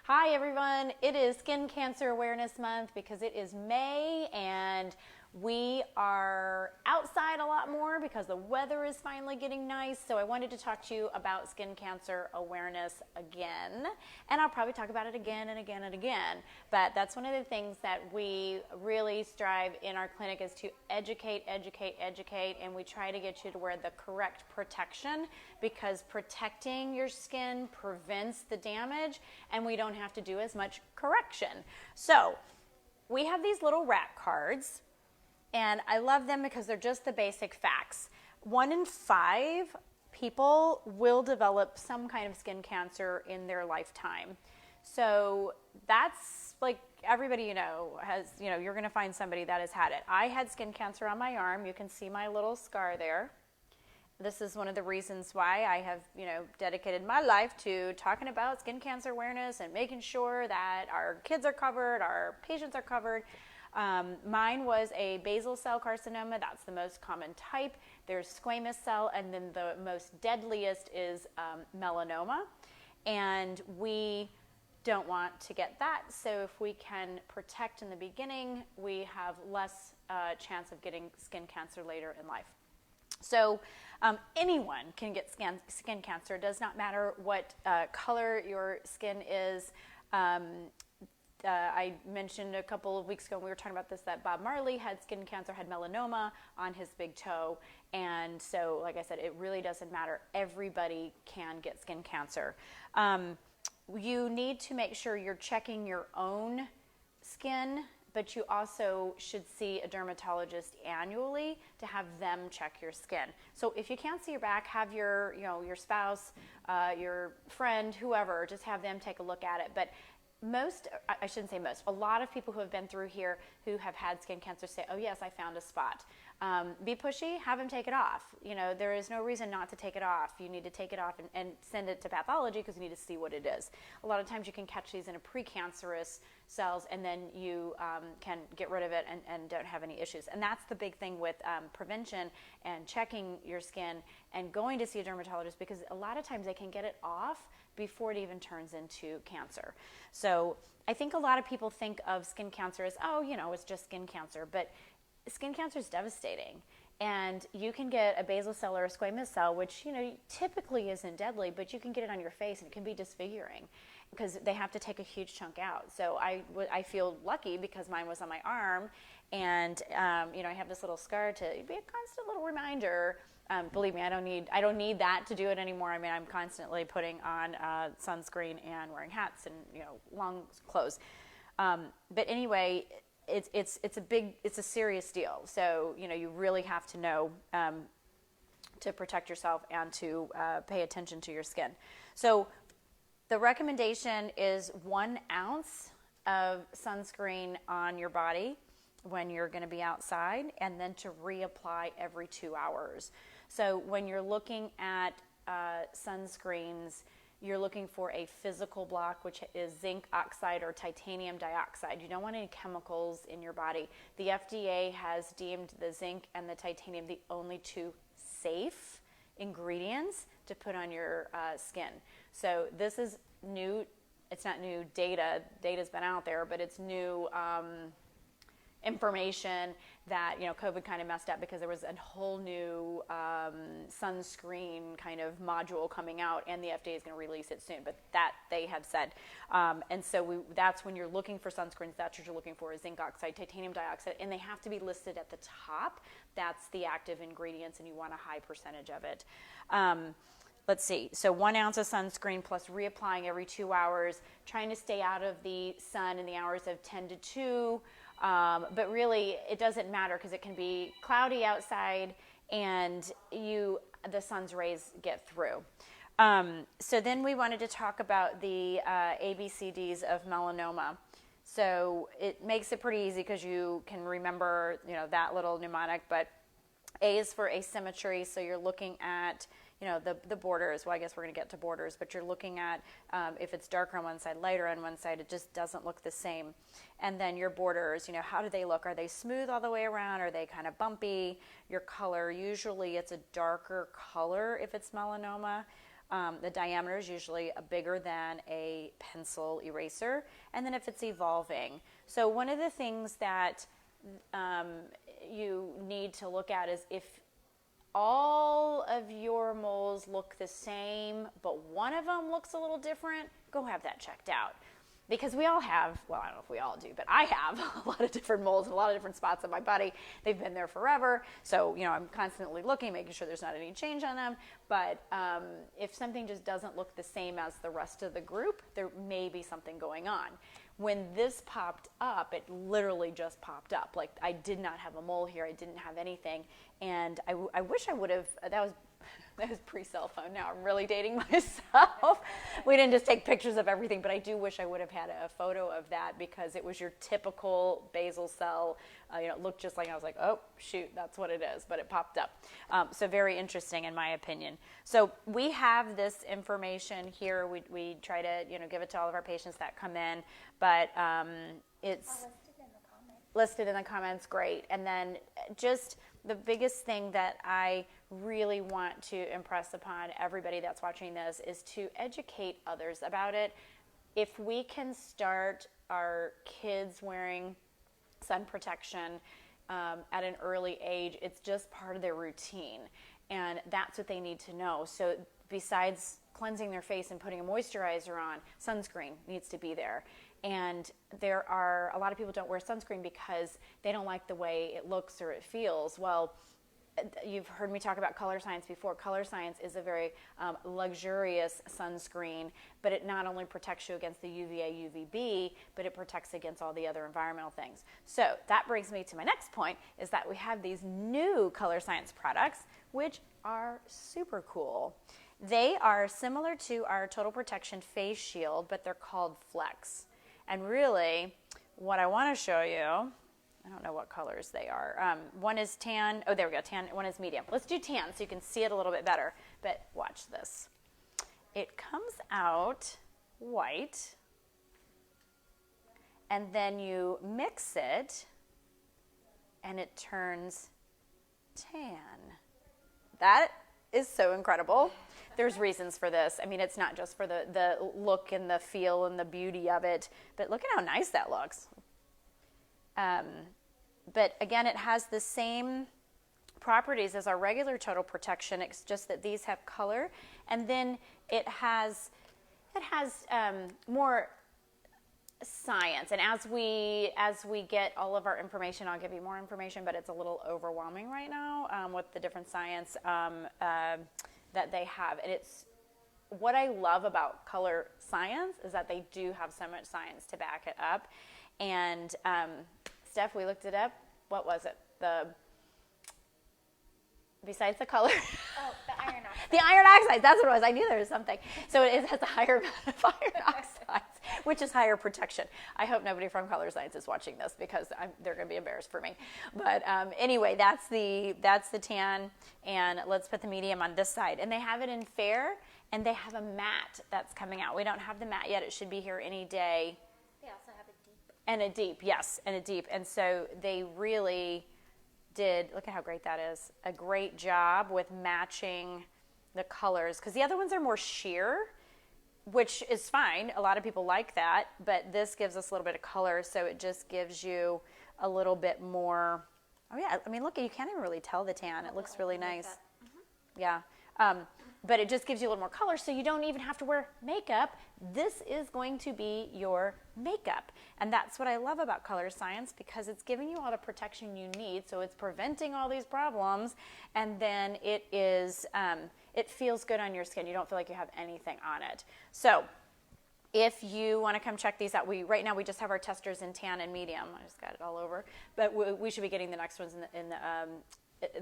Hi everyone, it is Skin Cancer Awareness Month because it is May and we are outside a lot more because the weather is finally getting nice. So I wanted to talk to you about skin cancer awareness again. And I'll probably talk about it again and again and again. But that's one of the things that we really strive in our clinic is to educate. And we try to get you to wear the correct protection because protecting your skin prevents the damage and we don't have to do as much correction. So we have these little wrap cards. And I love them because they're just the basic facts. 1 in 5 people will develop some kind of skin cancer in their lifetime. So that's like everybody you're going to find somebody that has had it. I had skin cancer on my arm. You can see my little scar there. This is one of the reasons why I have, dedicated my life to talking about skin cancer awareness and making sure that our kids are covered, our patients are covered. Mine was a basal cell carcinoma. That's the most common type. There's squamous cell, and then the most deadliest is melanoma. And we don't want to get that. So if we can protect in the beginning, we have less chance of getting skin cancer later in life. So anyone can get skin cancer. It does not matter what color your skin is. I mentioned a couple of weeks ago when we were talking about this that Bob Marley had skin cancer, had melanoma on his big toe. And so, like I said, it really doesn't matter. Everybody can get skin cancer. You need to make sure you're checking your own skin, but you also should see a dermatologist annually to have them check your skin. So if you can't see your back, have your spouse, your friend, whoever, just have them take a look at it. But I shouldn't say most, a lot of people who have been through here who have had skin cancer say, oh yes, I found a spot. Be pushy, have them take it off. There is no reason not to take it off. You need to take it off and send it to pathology because you need to see what it is. A lot of times you can catch these in a precancerous cells and then you can get rid of it and don't have any issues. And that's the big thing with prevention and checking your skin and going to see a dermatologist because a lot of times they can get it off before it even turns into cancer. So I think a lot of people think of skin cancer as, it's just skin cancer, but skin cancer is devastating. And you can get a basal cell or a squamous cell, which, typically isn't deadly, but you can get it on your face and it can be disfiguring because they have to take a huge chunk out. So I feel lucky because mine was on my arm and, I have this little scar to be a constant little reminder. Believe me, I don't need that to do it anymore. I mean, I'm constantly putting on sunscreen and wearing hats and long clothes. But anyway, it's a serious deal. So you really have to know to protect yourself and to pay attention to your skin. So the recommendation is 1 ounce of sunscreen on your body when you're going to be outside, and then to reapply every 2 hours. So when you're looking at sunscreens, you're looking for a physical block, which is zinc oxide or titanium dioxide. You don't want any chemicals in your body. The FDA has deemed the zinc and the titanium the only 2 safe ingredients to put on your skin. So this is new. It's not new data. Data's been out there, but it's new information that COVID kind of messed up because there was a whole new sunscreen kind of module coming out, and the FDA is going to release it soon. But that they have said, and so that's when you're looking for sunscreens. That's what you're looking for: is zinc oxide, titanium dioxide, and they have to be listed at the top. That's the active ingredients, and you want a high percentage of it. Let's see. So 1 ounce of sunscreen plus reapplying every 2 hours. Trying to stay out of the sun in the hours of 10 to 2. But really, it doesn't matter because it can be cloudy outside and the sun's rays get through. So then we wanted to talk about the ABCDs of melanoma. So it makes it pretty easy because you can remember, that little mnemonic. But A is for asymmetry, so you're looking at the borders. Well, I guess we're going to get to borders, but you're looking at if it's darker on one side, lighter on one side, it just doesn't look the same. And then your borders, how do they look? Are they smooth all the way around? Are they kind of bumpy? Your color, usually it's a darker color if it's melanoma. The diameter is usually bigger than a pencil eraser, and then if it's evolving. So one of the things that you need to look at is if all of your moles look the same, but one of them looks a little different, go have that checked out. Because we all have, well, I don't know if we all do, but I have a lot of different moles in a lot of different spots on my body. They've been there forever. So, I'm constantly looking, making sure there's not any change on them. But if something just doesn't look the same as the rest of the group, there may be something going on. When this popped up, it literally just popped up. Like, I did not have a mole here. I didn't have anything. And I wish I would have, that was pre-cell phone. Now I'm really dating myself. We didn't just take pictures of everything, but I do wish I would have had a photo of that because it was your typical basal cell. It looked just like, I was like, oh, shoot, that's what it is, but it popped up. So very interesting in my opinion. So we have this information here. We try to, give it to all of our patients that come in, but it's listed in the comments, great. And then just the biggest thing that I really want to impress upon everybody that's watching this is to educate others about it. If we can start our kids wearing sun protection at an early age, it's just part of their routine. And that's what they need to know. So besides cleansing their face and putting a moisturizer on, sunscreen needs to be there. And there are a lot of people don't wear sunscreen because they don't like the way it looks or it feels. Well, you've heard me talk about Color Science before. Color Science is a very luxurious sunscreen, but it not only protects you against the UVA, UVB, but it protects against all the other environmental things. So that brings me to my next point, is that we have these new Color Science products, which are super cool. They are similar to our Total Protection Face Shield, but they're called Flex. And really, what I want to show you, I don't know what colors they are. One is tan. Oh, there we go, tan. One is medium. Let's do tan so you can see it a little bit better. But watch this. It comes out white, and then you mix it, and it turns tan. That is so incredible. There's reasons for this. I mean, it's not just for the look and the feel and the beauty of it, but look at how nice that looks. But again, it has the same properties as our regular Total Protection. It's just that these have color, and then it has more science. And as we get all of our information, I'll give you more information, but it's a little overwhelming right now with the different science that they have. And it's what I love about Color Science is that they do have so much science to back it up. And Steph, we looked it up. What was it? Besides the color? Oh, the iron oxides. The iron oxides, that's what it was. I knew there was something. So it has a higher amount of iron oxides, which is higher protection. I hope nobody from Color Science is watching this because they're going to be embarrassed for me. But anyway, that's the tan, and let's put the medium on this side. And they have it in fair, and they have a matte that's coming out. We don't have the matte yet. It should be here any day. They also have a deep. And a deep, yes, and a deep. And so they really did, look at how great that is, a great job with matching the colors, because the other ones are more sheer, which is fine. A lot of people like that, but this gives us a little bit of color, so it just gives you a little bit more. Oh yeah, I mean, look, you can't even really tell the tan. It looks really nice. Mm-hmm. Yeah. But it just gives you a little more color, so you don't even have to wear makeup. This is going to be your makeup. And that's what I love about Color Science, because it's giving you all the protection you need, so it's preventing all these problems, and then it is, it feels good on your skin. You don't feel like you have anything on it. So if you want to come check these out, right now we just have our testers in tan and medium. I just got it all over. But we should be getting the next ones in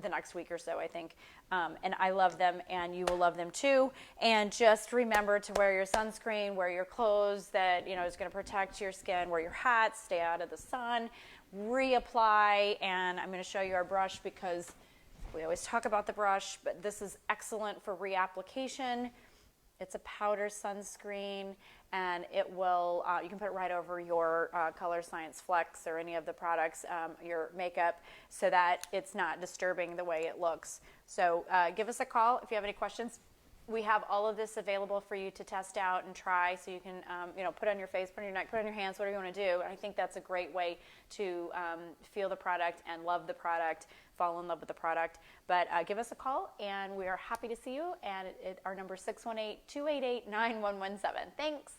the next week or so, I think. And I love them, and you will love them too. And just remember to wear your sunscreen, wear your clothes that is going to protect your skin, wear your hats, stay out of the sun, reapply. And I'm going to show you our brush, because we always talk about the brush, but this is excellent for reapplication. It's a powder sunscreen, and it will, you can put it right over your Color Science Flex or any of the products, your makeup, so that it's not disturbing the way it looks. So give us a call if you have any questions. we have all of this available for you to test out and try, so you can, put on your face, put on your neck, put on your hands, whatever you want to do. And I think that's a great way to feel the product and love the product, fall in love with the product. But give us a call, and we are happy to see you. And our number is 618-288-9117. Thanks.